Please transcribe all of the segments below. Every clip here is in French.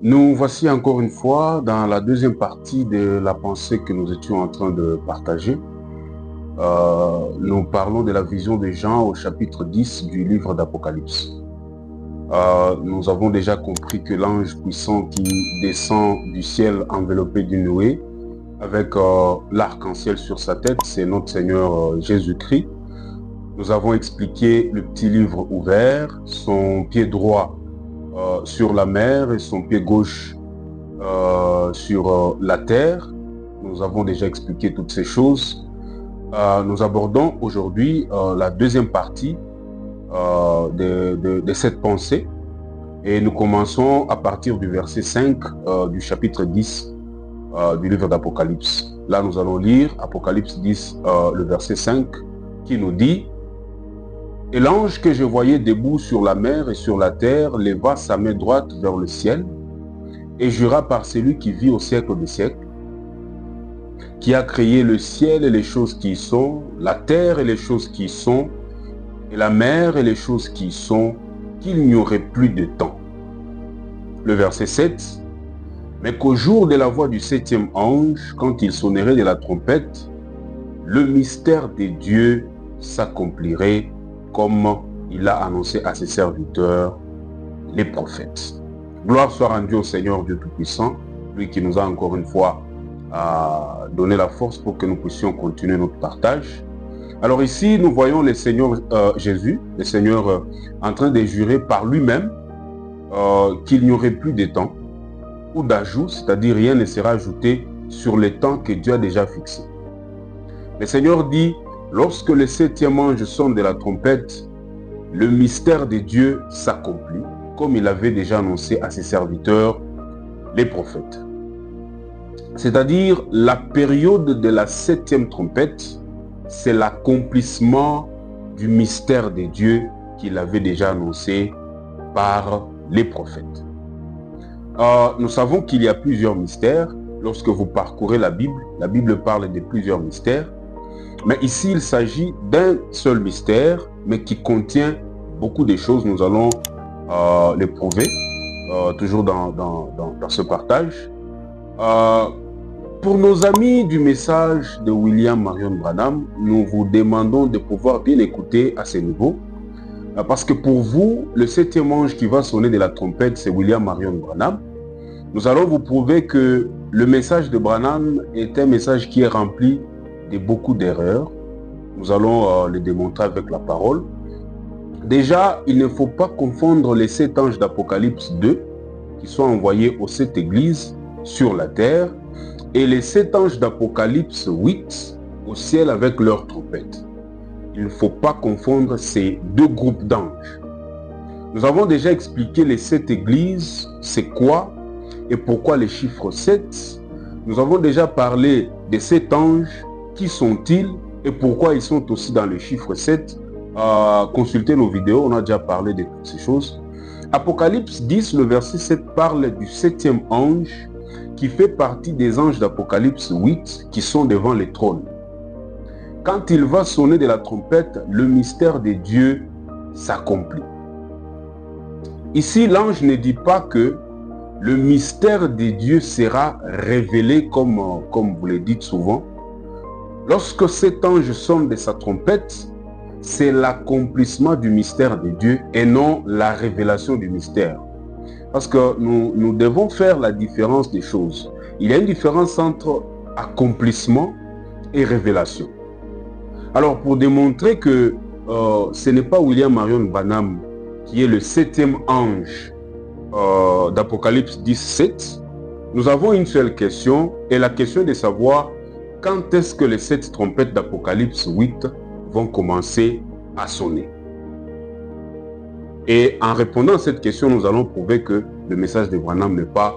Nous voici encore une fois dans la deuxième partie de la pensée que nous étions en train de partager. Nous parlons de la vision de Jean au chapitre 10 du livre d'Apocalypse. Nous avons déjà compris que l'ange puissant qui descend du ciel enveloppé d'une nuée avec l'arc-en-ciel sur sa tête, c'est notre Seigneur Jésus-Christ. Nous avons expliqué le petit livre ouvert, son pied droit sur la mer et son pied gauche sur la terre. Nous avons déjà expliqué toutes ces choses. Nous abordons aujourd'hui la deuxième partie de cette pensée et nous commençons à partir du verset 5 du chapitre 10 du livre d'Apocalypse. Là, nous allons lire Apocalypse 10, le verset 5 qui nous dit: « Et l'ange que je voyais debout sur la mer et sur la terre leva sa main droite vers le ciel et jura par celui qui vit au siècle des siècles, qui a créé le ciel et les choses qui y sont, la terre et les choses qui y sont, et la mer et les choses qui y sont, qu'il n'y aurait plus de temps. » Le verset 7, « Mais qu'au jour de la voix du septième ange, quand il sonnerait de la trompette, le mystère des dieux s'accomplirait comme il l'a annoncé à ses serviteurs, les prophètes. » Gloire soit rendue au Seigneur Dieu Tout-Puissant, lui qui nous a encore une fois donné la force pour que nous puissions continuer notre partage. Alors ici, nous voyons le Seigneur Jésus, le Seigneur en train de jurer par lui-même qu'il n'y aurait plus de temps ou d'ajout, c'est-à-dire rien ne sera ajouté sur le temps que Dieu a déjà fixé. Le Seigneur dit: lorsque le septième ange sonne de la trompette, le mystère de Dieu s'accomplit, comme il avait déjà annoncé à ses serviteurs, les prophètes. C'est-à-dire, la période de la septième trompette, c'est l'accomplissement du mystère de Dieu qu'il avait déjà annoncé par les prophètes. Nous savons qu'il y a plusieurs mystères. Lorsque vous parcourez la Bible parle de plusieurs mystères. Mais ici, il s'agit d'un seul mystère, mais qui contient beaucoup de choses. Nous allons les prouver, toujours dans ce partage. Pour nos amis du message de William Marion Branham, nous vous demandons de pouvoir bien écouter à ce niveau. Parce que pour vous, le septième ange qui va sonner de la trompette, c'est William Marion Branham. Nous allons vous prouver que le message de Branham est un message qui est rempli de beaucoup d'erreurs. Nous allons le démontrer avec la parole. Déjà, il ne faut pas confondre les 7 anges d'Apocalypse 2 qui sont envoyés aux 7 églises sur la terre et les 7 anges d'Apocalypse 8 au ciel avec leurs trompettes. Il ne faut pas confondre ces deux groupes d'anges. Nous avons déjà expliqué les 7 églises, c'est quoi et pourquoi les chiffres 7. Nous avons déjà parlé des 7 anges, qui sont-ils et pourquoi ils sont aussi dans le chiffre 7. Consultez nos vidéos, on a déjà parlé de toutes ces choses. Apocalypse 10, le verset 7 parle du 7e ange qui fait partie des anges d'Apocalypse 8 qui sont devant les trônes. Quand il va sonner de la trompette, le mystère de Dieu s'accomplit. Ici, l'ange ne dit pas que le mystère de Dieu sera révélé comme vous le dites souvent. Lorsque cet ange sonne de sa trompette, c'est l'accomplissement du mystère de Dieu et non la révélation du mystère. Parce que nous devons faire la différence des choses. Il y a une différence entre accomplissement et révélation. Alors, pour démontrer que ce n'est pas William Marion Branham qui est le 7e ange d'Apocalypse 17, nous avons une seule question, et la question est de savoir quand est-ce que les 7 trompettes d'Apocalypse 8 vont commencer à sonner. Et en répondant à cette question, nous allons prouver que le message de Branham n'est pas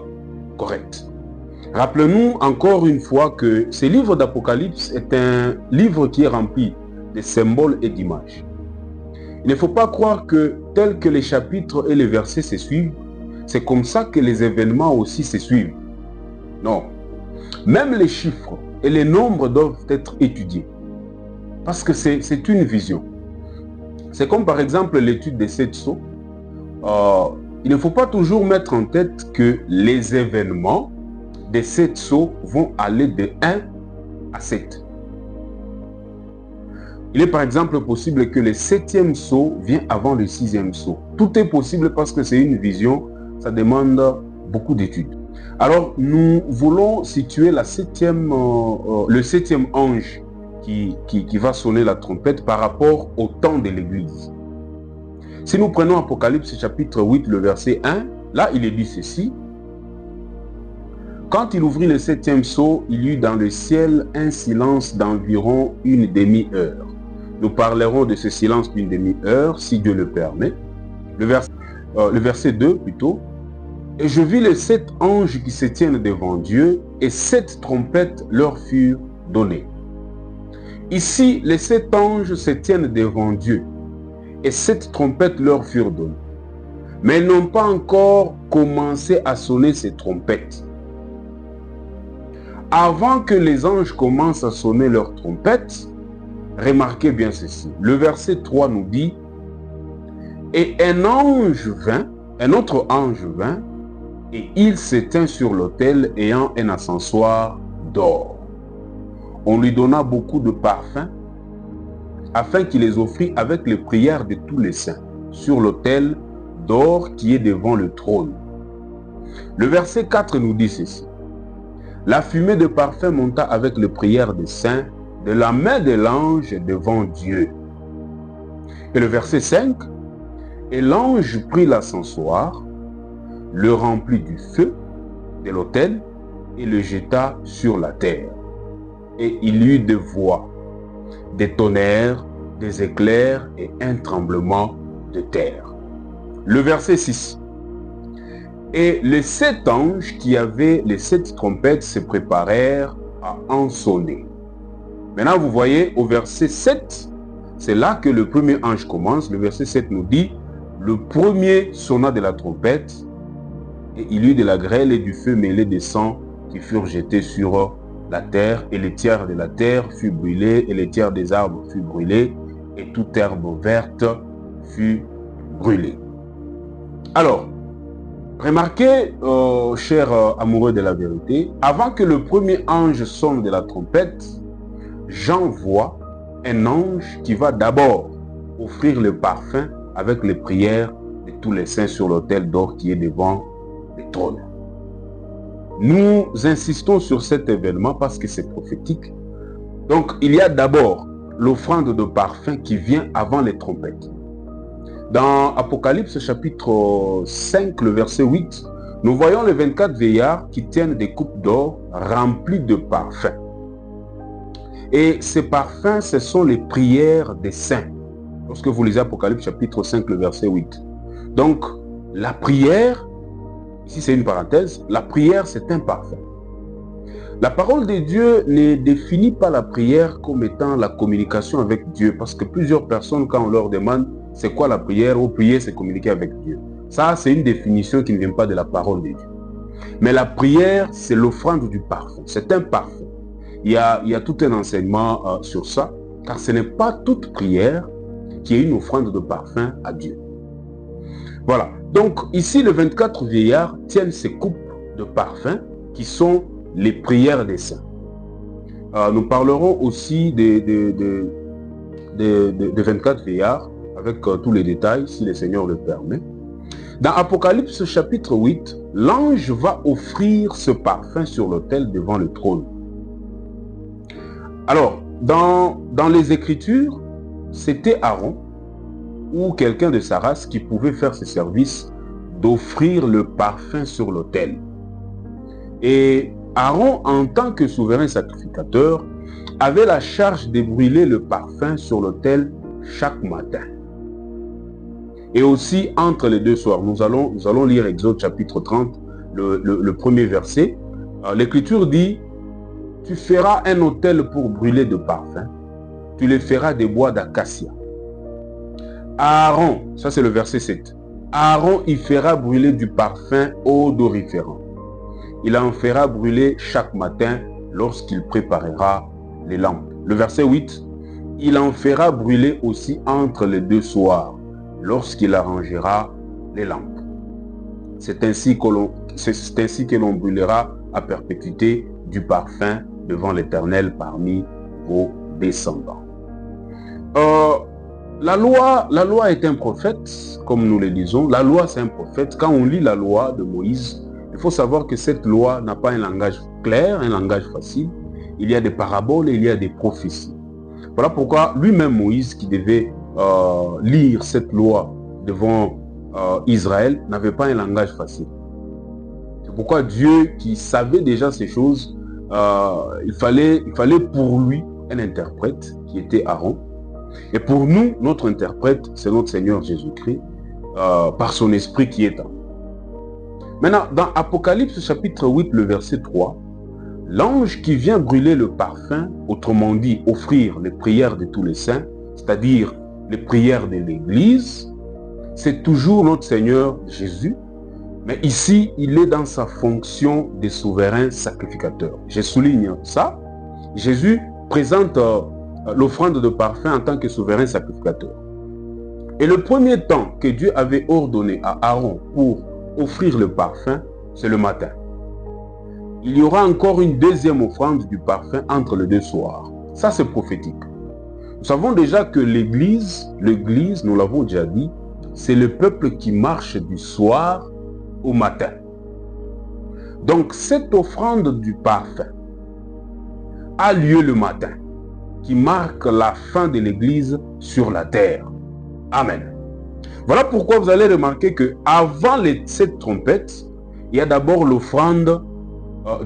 correct. Rappelons-nous encore une fois que ce livre d'Apocalypse est un livre qui est rempli de symboles et d'images. Il ne faut pas croire que tel que les chapitres et les versets se suivent, c'est comme ça que les événements aussi se suivent. Non. Même les chiffres et les nombres doivent être étudiés. Parce que c'est une vision. C'est comme par exemple l'étude des 7 sceaux. il ne faut pas toujours mettre en tête que les événements des 7 sceaux vont aller de 1 à 7. Il est par exemple possible que le 7e sceau vienne avant le 6e sceau. Tout est possible parce que c'est une vision, ça demande beaucoup d'études. Alors, nous voulons situer le 7e ange qui va sonner la trompette par rapport au temps de l'Église. Si nous prenons Apocalypse chapitre 8, le verset 1, là il est dit ceci. Quand il ouvrit le 7e sceau, il y eut dans le ciel un silence d'environ une demi-heure. Nous parlerons de ce silence d'une demi-heure, si Dieu le permet. Le verset 2 plutôt. Et je vis les 7 anges qui se tiennent devant Dieu, et 7 trompettes leur furent données. Ici, les 7 anges se tiennent devant Dieu, et 7 trompettes leur furent données. Mais ils n'ont pas encore commencé à sonner ces trompettes. Avant que les anges commencent à sonner leurs trompettes, remarquez bien ceci. Le verset 3 nous dit, et un autre ange vint, et il s'éteint sur l'autel ayant un ascensoir d'or. On lui donna beaucoup de parfums, afin qu'il les offrit avec les prières de tous les saints, sur l'autel d'or qui est devant le trône. Le verset 4 nous dit ceci. La fumée de parfum monta avec les prières des saints de la main de l'ange devant Dieu. Et le verset 5, et l'ange prit l'ascensoir, le remplit du feu de l'autel et le jeta sur la terre. Et il y eut des voix, des tonnerres, des éclairs et un tremblement de terre. Le verset 6. Et les 7 anges qui avaient les 7 trompettes se préparèrent à en sonner. Maintenant, vous voyez, au verset 7, c'est là que le premier ange commence. Le verset 7 nous dit, le premier sonna de la trompette, et il y eut de la grêle et du feu mêlé de sang qui furent jetés sur la terre, et les tiers de la terre furent brûlés, et les tiers des arbres furent brûlés, et toute herbe verte fut brûlée. Alors, remarquez, chers amoureux de la vérité, avant que le premier ange sonne de la trompette, Jean voit un ange qui va d'abord offrir le parfum avec les prières de tous les saints sur l'autel d'or qui est devant le trône. Nous insistons sur cet événement parce que c'est prophétique. Donc, il y a d'abord l'offrande de parfum qui vient avant les trompettes. Dans Apocalypse chapitre 5, le verset 8, nous voyons les 24 vieillards qui tiennent des coupes d'or remplies de parfums. Et ces parfums, ce sont les prières des saints. Lorsque vous lisez Apocalypse chapitre 5, le verset 8. Donc, la prière, ici c'est une parenthèse, la prière c'est un parfum. La parole de Dieu ne définit pas la prière comme étant la communication avec Dieu, parce que plusieurs personnes, quand on leur demande c'est quoi la prière, ou prier c'est communiquer avec Dieu. Ça, c'est une définition qui ne vient pas de la parole de Dieu. Mais la prière, c'est l'offrande du parfum. C'est un parfum. Il y a tout un enseignement sur ça, car ce n'est pas toute prière qui est une offrande de parfum à Dieu. Voilà. Donc, ici, les 24 vieillards tiennent ces coupes de parfum qui sont les prières des saints. Nous parlerons aussi des 24 vieillards avec tous les détails, si le Seigneur le permet. Dans Apocalypse chapitre 8, l'ange va offrir ce parfum sur l'autel devant le trône. Alors, dans les Écritures, c'était Aaron ou quelqu'un de sa race qui pouvait faire ce service d'offrir le parfum sur l'autel. Et Aaron, en tant que souverain sacrificateur, avait la charge de brûler le parfum sur l'autel chaque matin. Et aussi, entre les deux soirs, nous allons lire Exode chapitre 30, le premier verset. L'Écriture dit, « Tu feras un autel pour brûler de parfum, tu le feras des bois d'acacia. » Aaron, ça c'est le verset 7, Aaron y fera brûler du parfum odoriférant. Il en fera brûler chaque matin lorsqu'il préparera les lampes. Le verset 8, il en fera brûler aussi entre les deux soirs, lorsqu'il arrangera les lampes. C'est ainsi que l'on brûlera à perpétuité du parfum devant l'Éternel parmi vos descendants. La loi est un prophète, comme nous le disons. La loi, c'est un prophète. Quand on lit la loi de Moïse, il faut savoir que cette loi n'a pas un langage clair, un langage facile. Il y a des paraboles et il y a des prophéties. Voilà pourquoi lui-même Moïse, qui devait lire cette loi devant Israël, n'avait pas un langage facile. C'est pourquoi Dieu, qui savait déjà ces choses, il fallait pour lui un interprète qui était Aaron. Et pour nous, notre interprète, c'est notre Seigneur Jésus-Christ, par son esprit qui est en nous. Maintenant, dans Apocalypse chapitre 8, le verset 3, l'ange qui vient brûler le parfum, autrement dit, offrir les prières de tous les saints, c'est-à-dire les prières de l'Église, c'est toujours notre Seigneur Jésus, mais ici, il est dans sa fonction de souverain sacrificateur. Je souligne ça. Jésus présente l'offrande de parfum en tant que souverain sacrificateur. Et le premier temps que Dieu avait ordonné à Aaron pour offrir le parfum, c'est le matin. Il y aura encore une deuxième offrande du parfum entre les deux soirs. Ça, c'est prophétique. Nous savons déjà que l'Église, nous l'avons déjà dit, c'est le peuple qui marche du soir au matin. Donc, cette offrande du parfum a lieu le matin, qui marque la fin de l'Église sur la terre. Amen. Voilà pourquoi vous allez remarquer que avant cette trompette, il y a d'abord l'offrande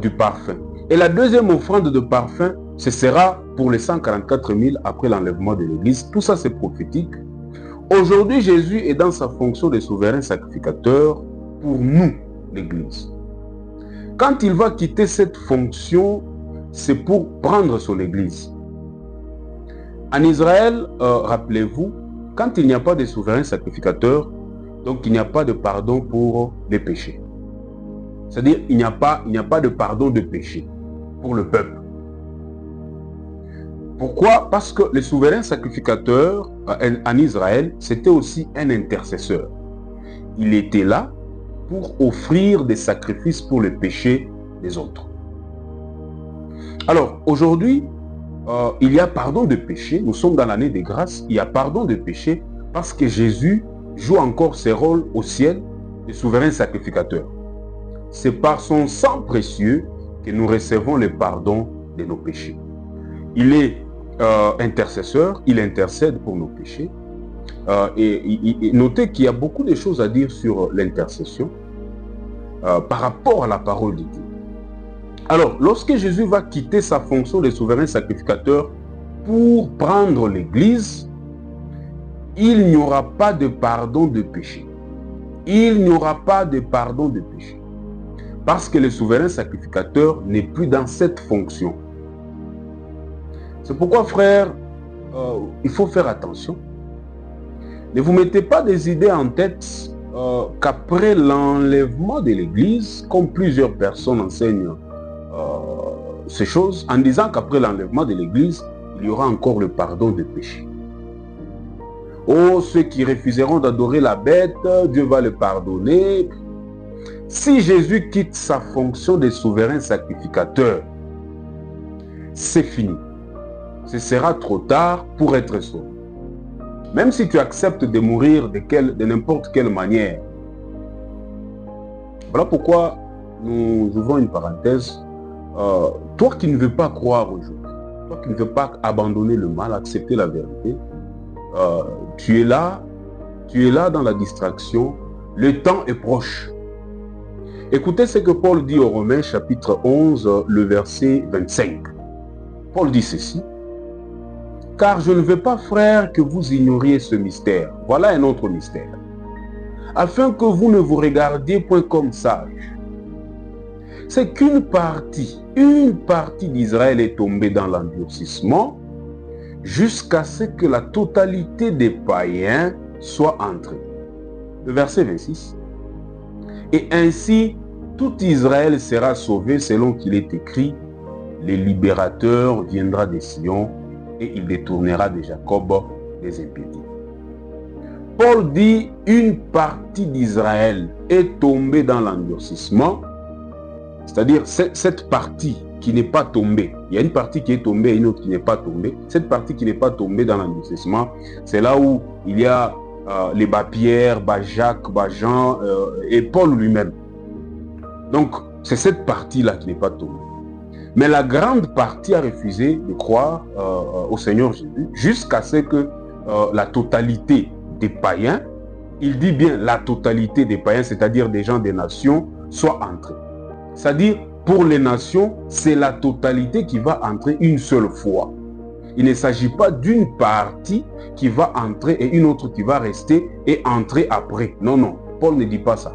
du parfum. Et la deuxième offrande de parfum, ce sera pour les 144 000 après l'enlèvement de l'Église. Tout ça, c'est prophétique. Aujourd'hui, Jésus est dans sa fonction de souverain sacrificateur pour nous, l'Église. Quand il va quitter cette fonction, c'est pour prendre son Église. En Israël, rappelez-vous, quand il n'y a pas de souverain sacrificateur, donc il n'y a pas de pardon pour les péchés. C'est-à-dire, il n'y a pas de pardon de péché pour le peuple. Pourquoi? Parce que le souverain sacrificateur en Israël, c'était aussi un intercesseur. Il était là pour offrir des sacrifices pour le péché des autres. Alors, aujourd'hui, il y a pardon de péché. Nous sommes dans l'année des grâces. Il y a pardon de péché parce que Jésus joue encore ses rôles au ciel de souverain sacrificateur. C'est par son sang précieux que nous recevons le pardon de nos péchés. Il est intercesseur, il intercède pour nos péchés. Et notez qu'il y a beaucoup de choses à dire sur l'intercession par rapport à la parole de Dieu. Alors, lorsque Jésus va quitter sa fonction de souverain sacrificateur pour prendre l'Église, il n'y aura pas de pardon de péché. Il n'y aura pas de pardon de péché. Parce que le souverain sacrificateur n'est plus dans cette fonction. C'est pourquoi, frère, il faut faire attention. Ne vous mettez pas des idées en tête qu'après l'enlèvement de l'Église, comme plusieurs personnes enseignent ces choses, en disant qu'après l'enlèvement de l'Église, il y aura encore le pardon des péchés. Oh, ceux qui refuseront d'adorer la bête, Dieu va le pardonner. Si Jésus quitte sa fonction de souverain sacrificateur, c'est fini. Ce sera trop tard pour être sauvé. Même si tu acceptes de mourir de n'importe quelle manière. Voilà pourquoi nous ouvrons une parenthèse. Toi qui ne veux pas croire aujourd'hui, toi qui ne veux pas abandonner le mal, accepter la vérité, tu es là dans la distraction, le temps est proche. Écoutez ce que Paul dit aux Romains chapitre 11, le verset 25. Paul dit ceci: « Car je ne veux pas, frères, que vous ignoriez ce mystère. » Voilà un autre mystère. « Afin que vous ne vous regardiez point comme sages. » C'est qu'une partie d'Israël est tombée dans l'endurcissement jusqu'à ce que la totalité des païens soit entrée. Le verset 26. Et ainsi, tout Israël sera sauvé selon qu'il est écrit: le libérateur viendra de Sion et il détournera de Jacob les impiétés. Paul dit une partie d'Israël est tombée dans l'endurcissement, c'est-à-dire cette partie qui n'est pas tombée. Il y a une partie qui est tombée et une autre qui n'est pas tombée. Cette partie qui n'est pas tombée dans l'endurcissement, c'est là où il y a les Pierre, Jacques, Jean et Paul lui-même. Donc, c'est cette partie-là qui n'est pas tombée. Mais la grande partie a refusé de croire au Seigneur Jésus jusqu'à ce que la totalité des païens, il dit bien la totalité des païens, c'est-à-dire des gens des nations, soit entrés. C'est-à-dire, pour les nations, c'est la totalité qui va entrer une seule fois. Il ne s'agit pas d'une partie qui va entrer et une autre qui va rester et entrer après. Non, non, Paul ne dit pas ça.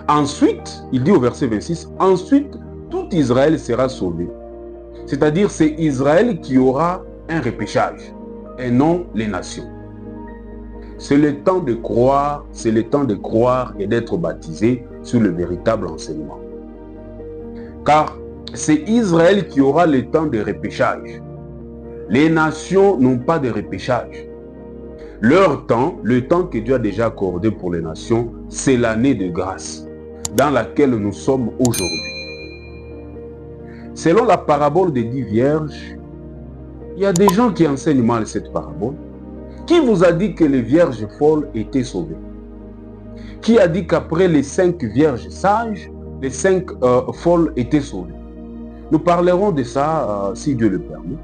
Ensuite, il dit au verset 26, ensuite, tout Israël sera sauvé. C'est-à-dire, c'est Israël qui aura un repêchage et non les nations. C'est le temps de croire, c'est le temps de croire et d'être baptisé sur le véritable enseignement. Car c'est Israël qui aura le temps de repêchage. Les nations n'ont pas de repêchage. Leur temps, le temps que Dieu a déjà accordé pour les nations, c'est l'année de grâce dans laquelle nous sommes aujourd'hui. Selon la parabole des 10 vierges, il y a des gens qui enseignent mal cette parabole. Qui vous a dit que les vierges folles étaient sauvées? Qui a dit qu'après les 5 vierges sages, les 5 folles étaient sauvées? Nous parlerons de ça si Dieu le permet.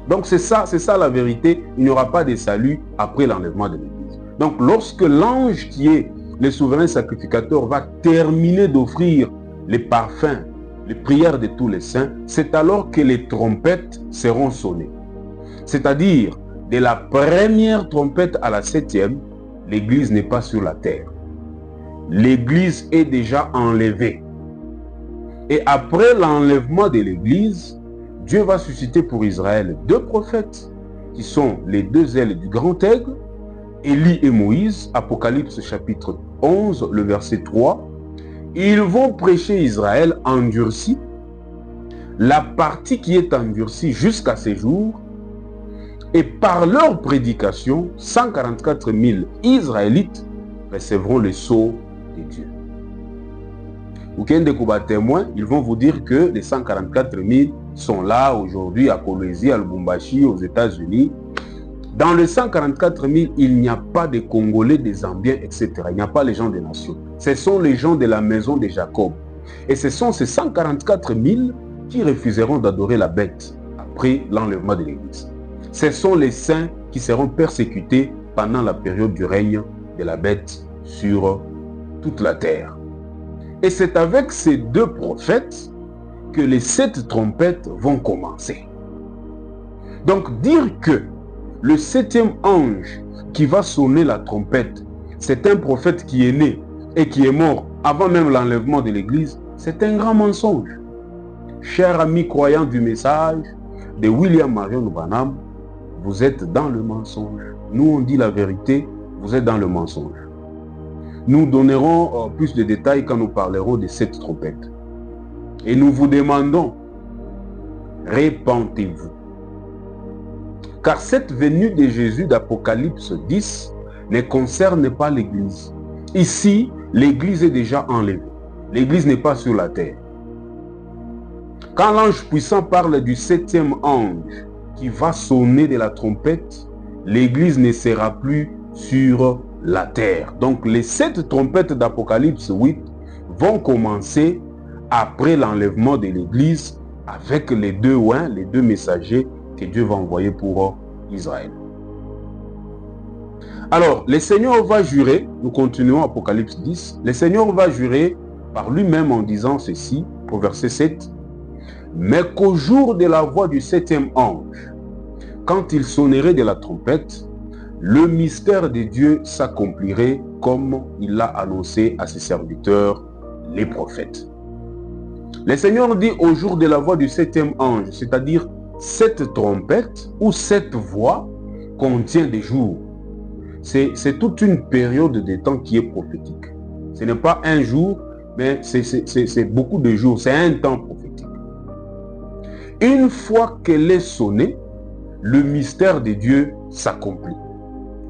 Donc c'est ça la vérité. Il n'y aura pas de salut après l'enlèvement de l'Église. Donc lorsque l'ange qui est le souverain sacrificateur va terminer d'offrir les parfums, les prières de tous les saints, c'est alors que les trompettes seront sonnées. C'est-à-dire, de la première trompette à la 7e, l'Église n'est pas sur la terre. L'Église est déjà enlevée. Et après l'enlèvement de l'Église, Dieu va susciter pour Israël 2 prophètes, qui sont les 2 ailes du grand aigle, Élie et Moïse, Apocalypse chapitre 11, le verset 3. Ils vont prêcher Israël endurci. La partie qui est endurcie jusqu'à ces jours, et par leur prédication, 144 000 Israélites recevront le sceau de Dieu. Ou qu'un des témoins, ils vont vous dire que les 144 000 sont là aujourd'hui à Kolwezi, à Lubumbashi, aux États-Unis. Dans les 144 000, il n'y a pas de Congolais, des Zambiens, etc. Il n'y a pas les gens des nations. Ce sont les gens de la maison de Jacob. Et ce sont ces 144 000 qui refuseront d'adorer la bête après l'enlèvement de l'Église. Ce sont les saints qui seront persécutés pendant la période du règne de la bête sur toute la terre. Et c'est avec ces 2 prophètes que les 7 trompettes vont commencer. Donc dire que le 7e ange qui va sonner la trompette, c'est un prophète qui est né et qui est mort avant même l'enlèvement de l'Église, c'est un grand mensonge. Chers amis croyants du message de William Marion Branham, vous êtes dans le mensonge. Nous, on dit la vérité, vous êtes dans le mensonge. Nous donnerons plus de détails quand nous parlerons de cette trompette. Et nous vous demandons, répentez-vous. Car cette venue de Jésus d'Apocalypse 10 ne concerne pas l'Église. Ici, l'Église est déjà enlevée. L'Église n'est pas sur la terre. Quand l'ange puissant parle du 7e ange qui va sonner de la trompette, l'Église ne sera plus sur la terre. Donc les 7 trompettes d'Apocalypse 8 vont commencer après l'enlèvement de l'Église avec les 2 oins, les 2 messagers que Dieu va envoyer pour Israël. Alors, le Seigneur va jurer, nous continuons Apocalypse 10, le Seigneur va jurer par lui-même en disant ceci, au verset 7, « Mais qu'au jour de la voix du 7e ange, quand il sonnerait de la trompette, le mystère de Dieu s'accomplirait comme il l'a annoncé à ses serviteurs, les prophètes. » Le Seigneur dit au jour de la voix du 7e ange, c'est-à-dire cette trompette ou cette voix contient des jours. C'est toute une période de temps qui est prophétique. Ce n'est pas un jour, mais c'est beaucoup de jours. C'est un temps prophétique. Une fois qu'elle est sonnée, le mystère de Dieu s'accomplit.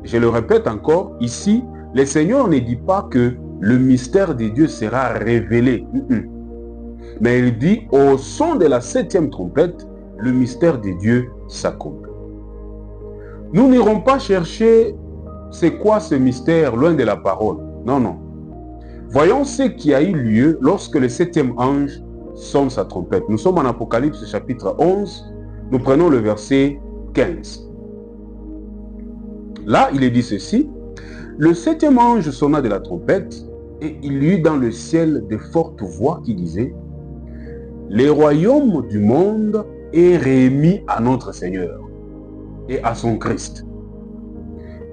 je le répète encore, ici, le Seigneur ne dit pas que le mystère de Dieu sera révélé. Mais il dit, au son de la 7e trompette, le mystère de Dieu s'accomplit. Nous n'irons pas chercher c'est quoi ce mystère loin de la parole. Non, non. Voyons ce qui a eu lieu lorsque le 7e ange sonne sa trompette. Nous sommes en Apocalypse chapitre 11. Nous prenons le verset 15. Là, il est dit ceci. Le 7e ange sonna de la trompette et il y eut dans le ciel de fortes voix qui disaient: le royaume du monde est remis à notre Seigneur et à son Christ.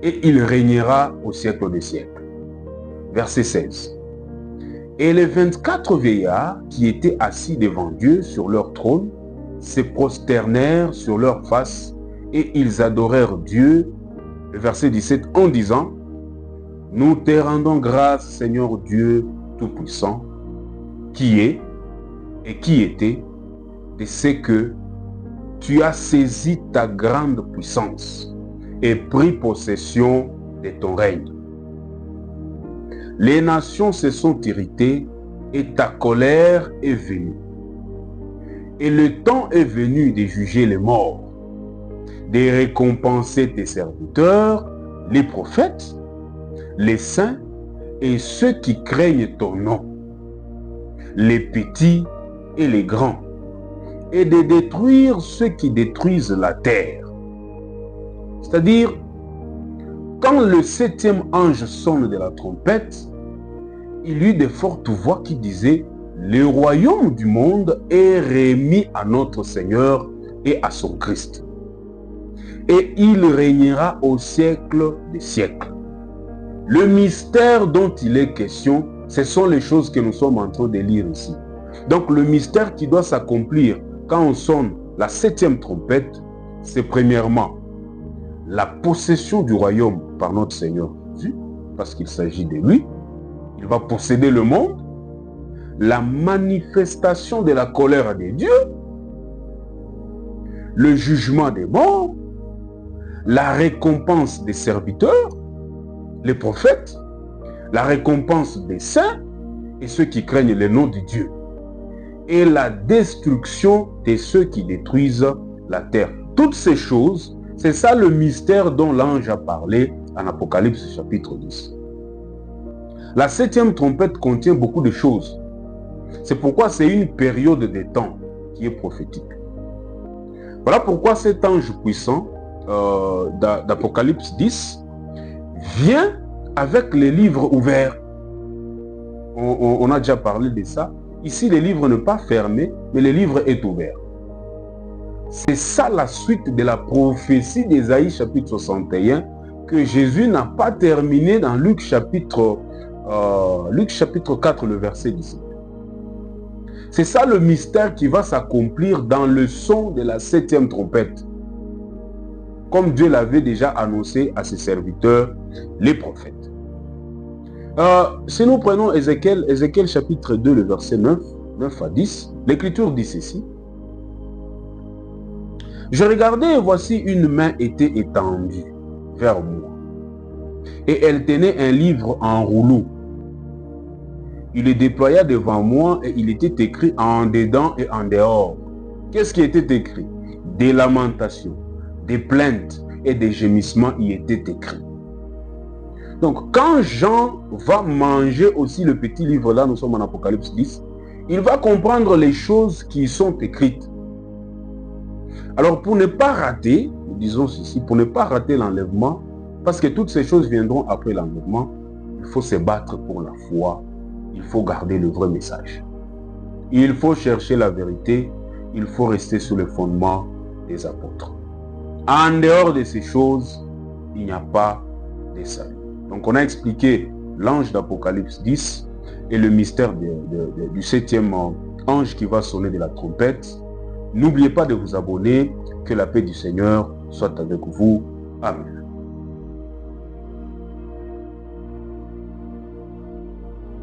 Et il régnera au siècle des siècles. Verset 16. Et les 24 vieillards qui étaient assis devant Dieu sur leur trône se prosternèrent sur leur face et ils adorèrent Dieu. Le verset 17 en disant: nous te rendons grâce, Seigneur Dieu Tout-Puissant, qui est et qui était, de ce que tu as saisi ta grande puissance et pris possession de ton règne. Les nations se sont irritées et ta colère est venue. Et le temps est venu de juger les morts, de récompenser tes serviteurs, les prophètes, les saints et ceux qui craignent ton nom, les petits et les grands, et de détruire ceux qui détruisent la terre. C'est-à-dire, quand le 7e ange sonne de la trompette, il y eut de fortes voix qui disaient: le royaume du monde est remis à notre Seigneur et à son Christ. Et il régnera au siècle des siècles. Le mystère dont il est question, ce sont les choses que nous sommes en train de lire ici. Donc le mystère qui doit s'accomplir quand on sonne la 7e trompette, c'est premièrement la possession du royaume par notre Seigneur Jésus, parce qu'il s'agit de lui. Il va posséder le monde. La manifestation de la colère de Dieu, le jugement des morts, la récompense des serviteurs, les prophètes, la récompense des saints et ceux qui craignent le nom de Dieu, et la destruction de ceux qui détruisent la terre. Toutes ces choses, c'est ça le mystère dont l'ange a parlé en Apocalypse chapitre 10. La 7e trompette contient beaucoup de choses. C'est pourquoi c'est une période de temps qui est prophétique. Voilà pourquoi cet ange puissant d'Apocalypse 10 vient avec les livres ouverts. On a déjà parlé de ça. Ici, le livre n'est pas fermé, mais le livre est ouvert. C'est ça la suite de la prophétie d'Ésaïe chapitre 61 que Jésus n'a pas terminé dans Luc chapitre 4, le verset 17. C'est ça le mystère qui va s'accomplir dans le son de la 7e trompette, comme Dieu l'avait déjà annoncé à ses serviteurs, les prophètes. Si nous prenons Ézéchiel chapitre 2, le verset 9 à 10, l'Écriture dit ceci. Je regardais et voici une main était étendue vers moi. Et elle tenait un livre en rouleau. Il le déploya devant moi et il était écrit en dedans et en dehors. Qu'est-ce qui était écrit? Des lamentations, des plaintes et des gémissements y étaient écrits. Donc quand Jean va manger aussi le petit livre là, nous sommes en Apocalypse 10, il va comprendre les choses qui sont écrites. Alors pour ne pas rater, nous disons ceci, pour ne pas rater l'enlèvement, parce que toutes ces choses viendront après l'enlèvement, il faut se battre pour la foi, il faut garder le vrai message. Il faut chercher la vérité, il faut rester sur le fondement des apôtres. En dehors de ces choses, il n'y a pas de salut. Donc on a expliqué l'ange d'Apocalypse 10 et le mystère du 7e ange qui va sonner de la trompette. N'oubliez pas de vous abonner. Que la paix du Seigneur soit avec vous. Amen.